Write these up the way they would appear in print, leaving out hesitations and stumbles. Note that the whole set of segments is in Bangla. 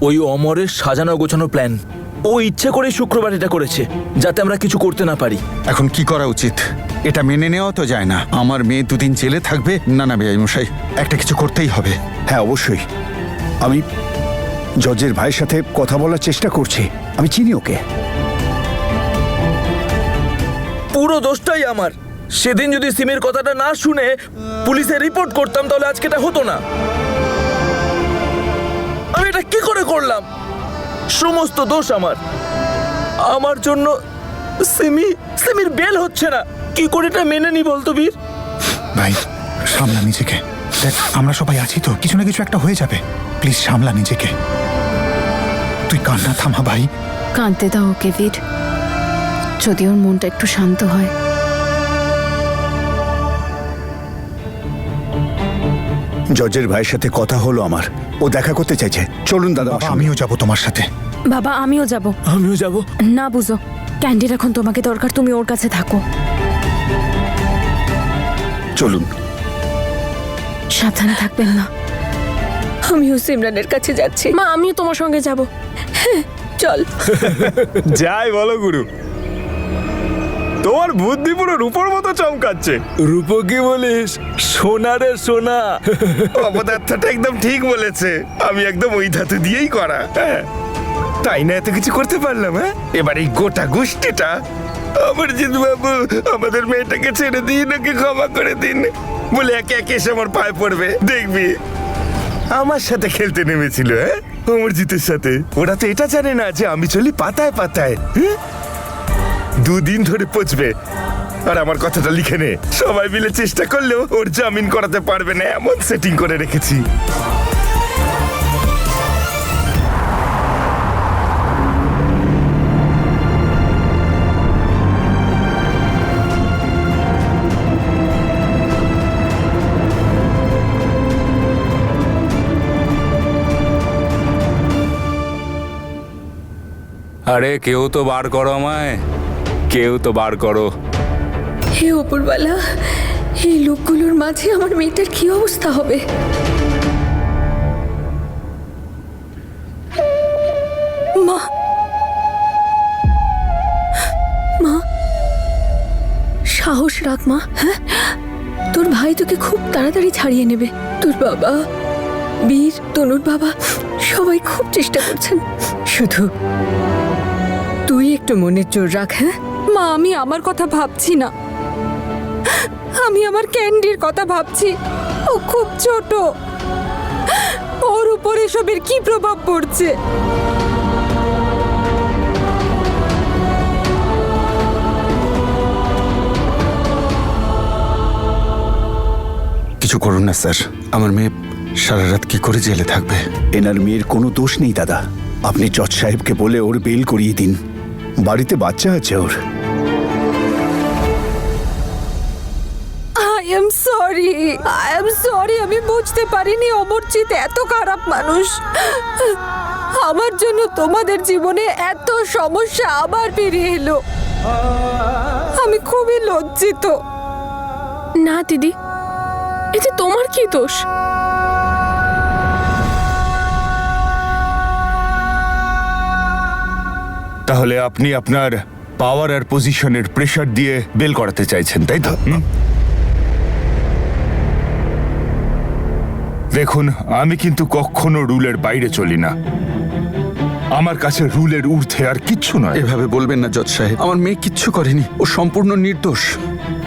ওই অমরের সাজানো গোছানো প্ল্যান। ও ইচ্ছে করে শুক্রবার এটা করেছে, যাতে আমরা কিছু করতে না পারি। এখন কি করা উচিত? এটা মেনে নেওয়া তো যায় না। আমার মেয়ে দুদিন জেলে থাকবে। না না বেআই মশাই, একটা কিছু করতেই হবে। হ্যাঁ অবশ্যই, আমি জজের ভাইয়ের সাথে কথা বলার চেষ্টা করছি। আমি চিনি ওকে। পুরো দোষটাই আমার। সেদিন যদি সিমের কথাটা না শুনে পুলিশে রিপোর্ট করতাম, তাহলে আজকে এটা হতো না। আমি এটা কি করে করলাম? সমস্ত দোষ আমার। আমার জন্য সিমির বেল হচ্ছে না। কি করে এটা মেনে নি বলতো বীর? ভাই সামলা নিজেকে। দেখ আমরা সবাই আছি তো, কিছু না কিছু একটা হয়ে যাবে। প্লিজ সামলা নিজেকে। তুই কান্না থামা ভাই। কাঁদতে দাও ওকে বীর, যদি ওর মনটা একটু শান্ত হয়। জজের ভাইয়ের সাথে কথা হলো আমার, ও দেখা করতে চাইছে। চলুন দাদা। বাবা, আমিও যাব তোমার সাথে। বাবা আমিও যাব। আমিও যাব। না বুঝো, ক্যান্ডির এখন তোমাকে দরকার, তুমি ওর কাছে থাকো। চলুন। সাবধানে থাকবেন না। আমিও সিমরানের কাছে যাচ্ছি। মা আমিও তোমার সঙ্গে যাব। চল। যাই বলো গুরু, তোমার বুদ্ধি পুরো রূপোর মতো চমকাচ্ছে। রূপো কি বলিস? সোনা রে সোনা। অপদার্থটা একদম ঠিক বলেছে। আমি একদম ওই ধাতু দিয়েই করা। হ্যাঁ, তাই না এত কিছু করতে পারলাম? হ্যাঁ, এবার এই গোটা গোষ্ঠীটা অমরজিৎ বাবু আমাদের মেয়েটাকে ছেড়ে দিন, ওকে ক্ষমা করে দিন বলে একে একে এসে আমার পায়ে পড়বে। দেখবি আমার সাথে খেলতে নেমেছিল। হ্যাঁ, অমরজিতের সাথে। ওরা তো এটা জানে না যে আমি চলি পাতায় পাতায়। হ্যাঁ? 2 দিন ধরে পচবে। আর আমার কথাটা লিখে নে। সবাই মিলে চেষ্টা করলেও ওর জামিন করাতে পারবে না, এমন সেটিং করে রেখেছি। আরে কেউ তো বার করো আমায়, কেউ তো বার করো। হে উপরওয়ালা, এই লোকগুলোর মাঝে আমার মেয়েটার কি অবস্থা হবে? মা, মা, সাহস রাখ মা। হ্যাঁ, তোর ভাই তোকে খুব তাড়াতাড়ি ছাড়িয়ে নেবে। তোর বাবা, বীর, তনুর বাবা সবাই খুব চেষ্টা করছেন। শুধু তুই একটু মনের জোর রাখ। হ্যাঁ মা, আমি আমার কথা ভাবছি না, আমি আমার ক্যান্ডির কথা ভাবছি। ও খুব ছোট, ওর উপর এসবের কি প্রভাব পড়ছে? কিছু করুন না স্যার, আমার মেয়ে সারা রাত কি করে জেলে থাকবে? এনার মেয়ের কোনো দোষ নেই দাদা। আপনি জজ সাহেবকে বলে ওর বেল করিয়ে দিন। বাড়িতে বাচ্চা আছে ওর। আই এম সরি, আমি বুঝতে পারিনি অমরজিৎ এত খারাপ মানুষ। আমার জন্য তোমাদের জীবনে এত সমস্যা আবার বেরিয়ে এলো। আমি খুবই লজ্জিত। না দিদি, এতে তোমার কি দোষ? তাহলে আপনি আপনার পাওয়ার আর পজিশনের প্রেসার দিয়ে বেল করাতে চাইছেন, তাই তো? দেখুন, আমি কিন্তু কখনো রুলের বাইরে চলি না। আমার কাছে রুলের ঊর্ধ্বে আর কিচ্ছু নয়। এভাবে বলবেন না জজ সাহেব, আমার মেয়ে কিচ্ছু করেনি, ও সম্পূর্ণ নির্দোষ।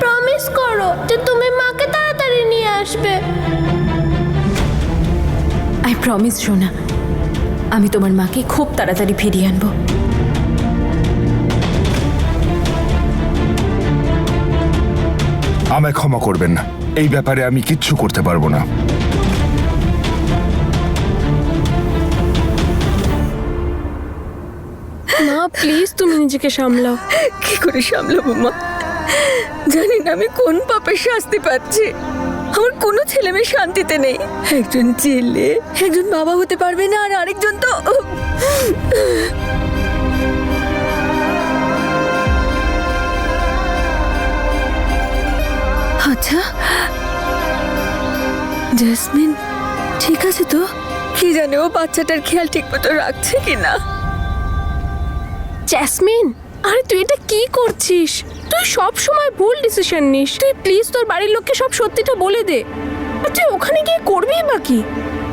প্রমিস করো যে তুমি মাকে তাড়াতাড়ি নিয়ে আসবে। আই প্রমিস সোনা, আমি তোমার মাকে খুব তাড়াতাড়ি ফিরিয়ে আনবো। আমায় ক্ষমা করবেন না, এই ব্যাপারে আমি কিচ্ছু করতে পারবো না। মা প্লিজ তুমি নিজেকে সামলাও। কি করে সামলাবো মা? জানি না আমি কোন পাপের শাস্তি পাচ্ছি। আমার কোনো ছেলে মেয়ে শান্তিতে নেই। একজন ছেলে একজন বাবা হতে পারবে না, আর আরেকজন তো আচ্ছা জেসমিন ঠিক আছে তো? কি জানে ও বাচ্চাটার খেয়াল ঠিক মতো রাখছে কিনা। জ্যাসমিন, আরে তুই এটা কি করছিস? তুই সব সময় ভুল ডিসিশন নিস। তুই প্লিজ তোর বাড়ির লোককে সব সত্যিটা বলে দে। আর তুই ওখানে গিয়ে করবি বা কি?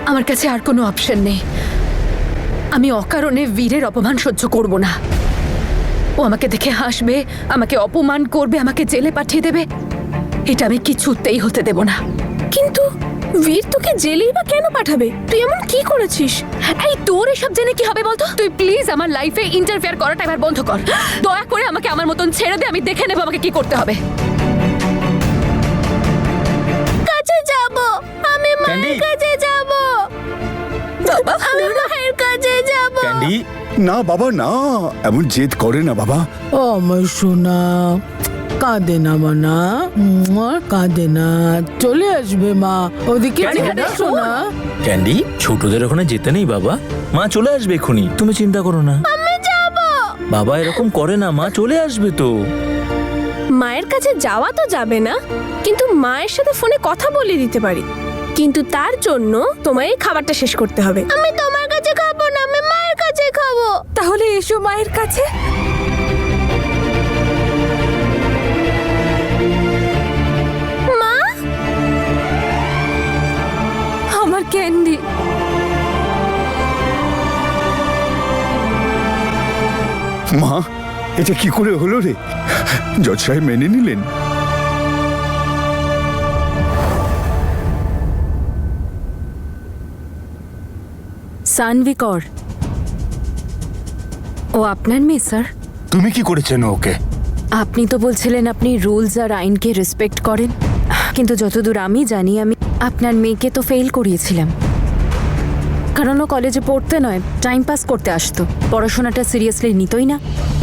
আমার কাছে আর কোনো অপশন নেই। আমি অকারণে বীরের অপমান সহ্য করব না। ও আমাকে দেখে হাসবে, আমাকে অপমান করবে, আমাকে জেলে পাঠিয়ে দেবে। এটা আমি কিছুতেই হতে দেব না। কিন্তু বীর তোকে জেলেই বা কেন পাঠাবে? তুই এমন কি করেছিস? এই তোর এসব জেনে কি হবে বলতো? তুই প্লিজ আমার লাইফে ইন্টারফেয়ার করাটা এবার বন্ধ কর। দয়া করে আমাকে আমার মতন ছেড়ে দে, আমি দেখে নেব আমাকে কি করতে হবে। কাছে যাব, আমি মায়ের কাছে যাব। বাবা আমি মায়ের কাছে যাব। ক্যান্ডি, না বাবা না, এমন জেদ করে না বাবা। ও আমার সোনা, কাঁদে না মানা, কাঁদে না, চলে আসবে মা। ওদিকে সোনা। ক্যান্ডি, ছোটদের ওখানে যেতে নেই বাবা। মা চলে আসবে এক্ষুনি, তুমি চিন্তা করো না। আমি যাব। বাবা এরকম করে না, মা চলে আসবে তো। মায়ের কাছে যাওয়া তো যাবে না, কিন্তু মায়ের সাথে ফোনে কথা বলে দিতে পারি। কিন্তু তার জন্য তোমায় এই খাবারটা শেষ করতে হবে। আমি তোমার কাছে খাবো না, আমি মায়ের কাছে খাবো। তাহলে এসো মায়ের কাছে। মা, আমার ক্যান্ডি। মা, এটা কি করে হলো রে? জজ সাহেব মেনে নিলেন? সানভি কর। ও আপনার মেয়ে স্যার? তুমি কি করেছেন ওকে? আপনি তো বলছিলেন আপনি রুলস আর আইনকে রেসপেক্ট করেন, কিন্তু যতদূর আমি জানি আমি আপনার মেয়েকে তো ফেল করিয়েছিলাম। কারণ ও কলেজে পড়তে নয়, টাইম পাস করতে আসতো, পড়াশোনাটা সিরিয়াসলি নিতই না।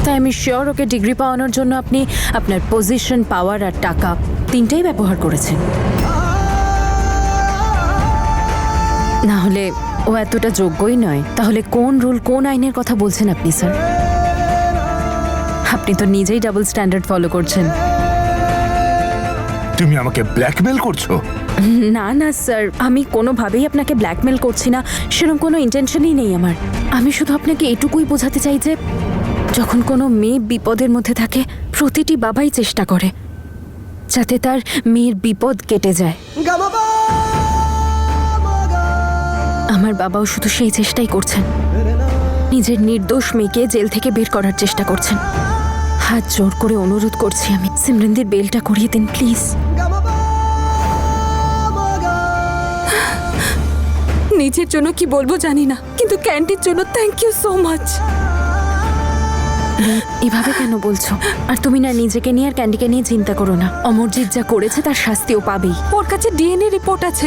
তাই আমি শিওর ওকে ডিগ্রি পাওয়ানোর জন্য আপনি আপনার পজিশন, পাওয়ার আর টাকা তিনটেই ব্যবহার করেছেন। না হলে ও এতটা যোগ্যই নয়। তাহলে কোন রুল, কোন আইনের কথা বলছেন আপনি স্যার? আপনি তো নিজেই ডাবল স্ট্যান্ডার্ড ফলো করছেন। তুমি আমাকে ব্ল্যাকমেল করছো? না না স্যার, আমি কোনোভাবেই আপনাকে ব্ল্যাকমেল করছি না, সেরকম কোনো ইন্টেনশনই নেই আমার। আমি শুধু আপনাকে এটুকুই বোঝাতে চাই যে যখন কোনো মেয়ে বিপদের মধ্যে থাকে, প্রতিটি বাবাই চেষ্টা করে যাতে তার মেয়ের বিপদ কেটে যায়। আমার বাবাও শুধু সেই চেষ্টাই করছেন। নিজের নির্দোষ মেয়েকে জেল থেকে বের করার চেষ্টা করছেন। হাত জোর করে অনুরোধ করছি আমি, সিমরনদের বেলটা করিয়ে দিন প্লিজ। নিজের জন্য কি বলবো জানি না, কিন্তু ক্যান্ডির জন্য থ্যাংক ইউ সো মাচ। এভাবে কেন বলছো? আর তুমি না নিজেকে নিয়ে আর ক্যান্ডিকে নিয়ে চিন্তা করো না। অমরজিৎ যা করেছে তার শাস্তিও পাবেই। ওর কাছে ডিএনএ রিপোর্ট আছে,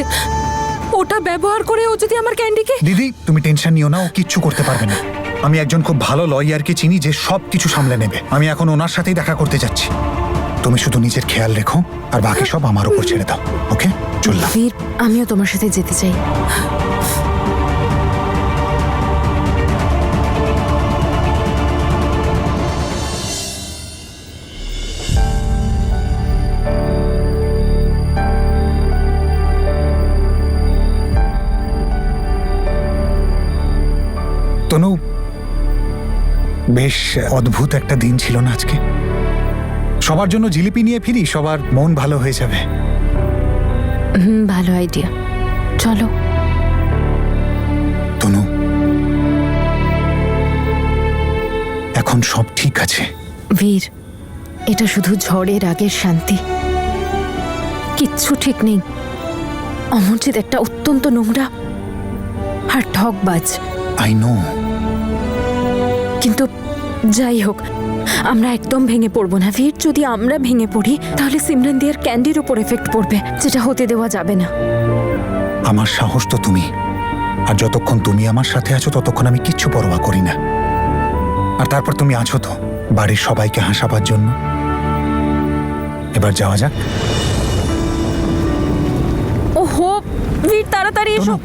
ওটা ব্যবহার করে ও যদি আমার ক্যান্ডিকে। দিদি তুমি টেনশন নিও না, ও কিচ্ছু করতে পারবে না। আমি একজন খুব ভালো লয়ারকে চিনি যে সব কিছু সামলে নেবে। আমি এখন ওনার সাথেই দেখা করতে যাচ্ছি। তুমি শুধু নিজের খেয়াল রেখো, আর বাকি সব আমার উপর ছেড়ে দাও। ওকে, চললাম। বীর, আমিও তোমার সাথে যেতে চাই। তনু, বেশ অদ্ভুত একটা দিন ছিল না আজকে? সবার জন্য জিলিপি নিয়ে ফিরি, সবার মন ভালো হয়ে যাবে। ভালো আইডিয়া, চলো। তনু, এখন সব ঠিক আছে। বীর, এটা শুধু ঝড়ের আগের শান্তি, কিচ্ছু ঠিক নেই। অমরজিৎ একটা অত্যন্ত নোংরা আর ঠকবাজ। I know. কিন্তু যাই হোক, আমরা একদম ভেঙে পড়বো না বীর। যদি আমরা ভেঙে পড়ি তাহলে সিমরন দিয়ার ক্যান্ডির উপর এফেক্ট পড়বে, যেটা হতে দেওয়া যাবে না। আমার সাহস তো তুমি, আর যতক্ষণ তুমি আমার সাথে আছো ততক্ষণ আমি কিচ্ছু পরোয়া করি না। আর তারপর তুমি আছো তো বাড়ির সবাইকে হাসাবার জন্য। এবার যাওয়া যাক। ওহো বীর, তাড়াতাড়ি এসো।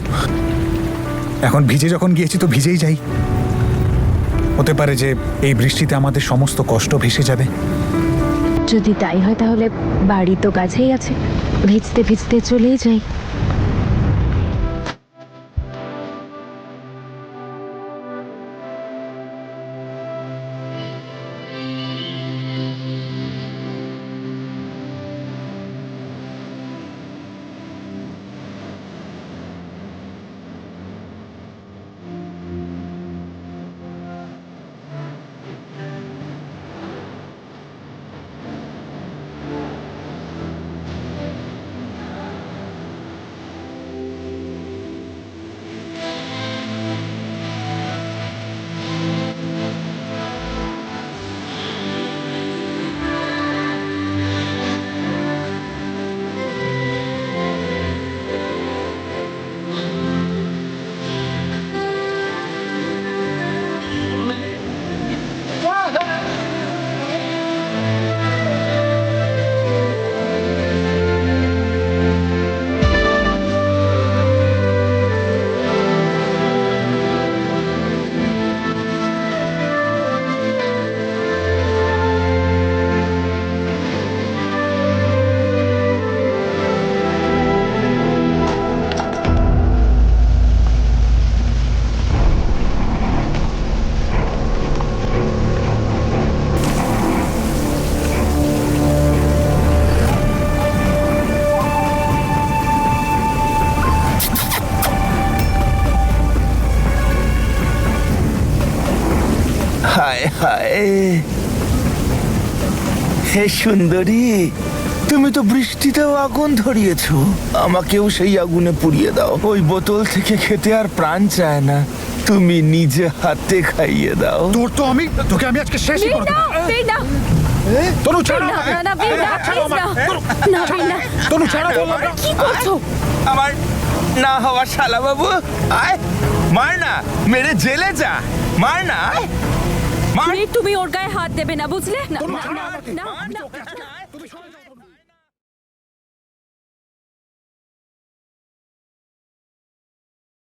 এখন ভিজে যখন গিয়েছি তো ভিজেই যাই। হতে পারে যে এই বৃষ্টিতে আমাদের সমস্ত কষ্ট ভেসে যাবে। যদি তাই হয় তাহলে বাড়ি তো কাছেই আছে, ভিজতে ভিজতে চলেই যাই। হে সুন্দরী, তুমি তো বৃষ্টিতেও আগুন ধরিয়েছো, আমাকেও সেই আগুনে পুড়িয়ে দাও। ওই বোতল থেকে খেতে আর প্রাণ চায় না, তুমি নিজে হাতে খাইয়ে দাও। তোর তো তোকে আমি আজকে শেষই করে দেবো। তনু ছাড়ো আমাকে। ছাড়ো আমাকে। তনু ছাড়ো বললাম। কি করছো? আমার না হওয়া শালা বাবু, আয় মার না, মেরে জেলে যা, মার না, আয় মার। তুমি ওর গায়ে হাত দেবে না, বুঝলে? না, তনু, না, ছাড়ো না, আমাকে। না, আমি তো না, ওকে আজকে- না।